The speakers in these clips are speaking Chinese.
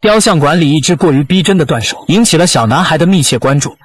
雕像馆里一只过于逼真的断手，引起了小男孩的密切关注。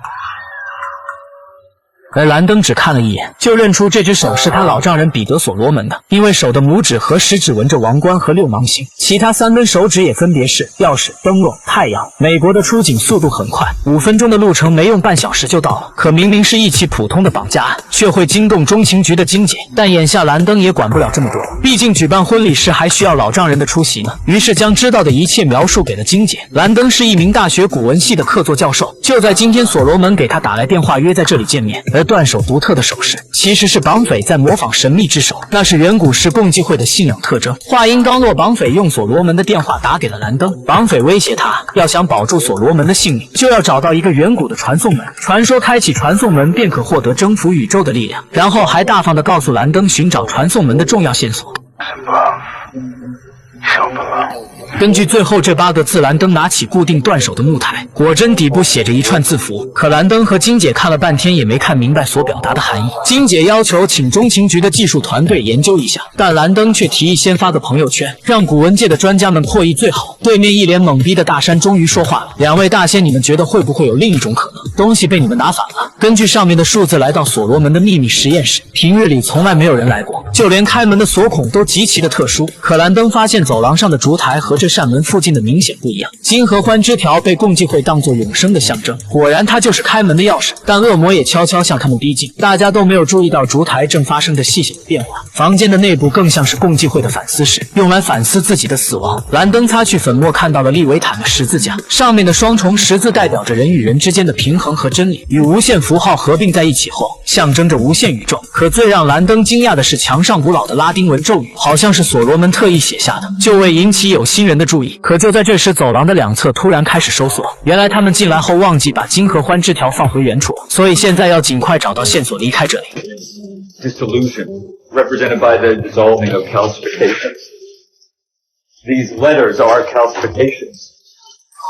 而兰登只看了一眼，就认出这只手是他老丈人彼得所罗门的，因为手的拇指和食指纹着王冠和六芒星，其他3根手指也分别是钥匙、灯笼、太阳。美国的出警速度很快，5分钟的路程没用半小时就到了。可明明是一起普通的绑架案，却会惊动中情局的金姐。但眼下兰登也管不了这么多，毕竟举办婚礼时还需要老丈人的出席呢。于是将知道的一切描述给了金姐。兰登是一名大学古文系的客座教授，就在今天，所罗门给他打来电话，约在这里见面。而断手独特的手势，其实是绑匪在模仿神秘之手，那是远古时共济会的信仰特征。话音刚落，绑匪用所罗门的电话打给了兰登。绑匪威胁他，要想保住所罗门的性命，就要找到一个远古的传送门，传说开启传送门便可获得征服宇宙的力量。然后还大方地告诉兰登寻找传送门的重要线索。根据最后这8个字，兰登拿起固定断手的木台，果真底部写着一串字符。可兰登和金姐看了半天也没看明白所表达的含义。金姐要求请中情局的技术团队研究一下，但兰登却提议先发个朋友圈，让古文界的专家们破译最好。对面一脸懵逼的大山终于说话了：两位大仙，你们觉得会不会有另一种可能？东西被你们拿反了。根据上面的数字来到所罗门的秘密实验室，平日里从来没有人来过，就连开门的锁孔都极其的特殊。可兰登发现走廊上的烛台和这扇门附近的明显不一样，金合欢枝条被共济会当作永生的象征，果然它就是开门的钥匙。但恶魔也悄悄向他们逼近，大家都没有注意到烛台正发生着细小的变化。房间的内部更像是共济会的反思室，用来反思自己的死亡。兰登擦去粉末，看到了利维坦的十字架，上面的双重十字代表着人与人之间的平衡和真理，与无限符号合并在一起后，象征着无限宇宙。可最让兰登惊讶的是，墙上古老的拉丁文咒语，好像是所罗门特意写下的，就为引起有心人的注意。可就在这时，走廊的两侧突然开始收缩，原来他们进来后忘记把金合欢枝条放回原处，所以现在要尽快找到线索离开这里。 Dissolution, represented by the dissolving of calcifications. These letters are calcifications.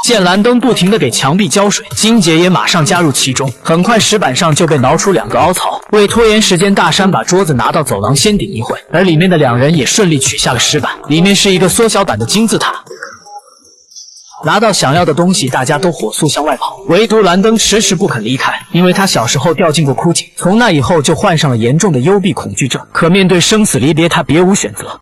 见兰登不停地给墙壁浇水，金姐也马上加入其中。很快石板上就被挠出2个凹槽。为拖延时间，大山把桌子拿到走廊先顶一会，而里面的2人也顺利取下了石板，里面是一个缩小版的金字塔。拿到想要的东西，大家都火速向外跑，唯独兰登迟迟不肯离开，因为他小时候掉进过枯井，从那以后就患上了严重的幽闭恐惧症。可面对生死离别，他别无选择。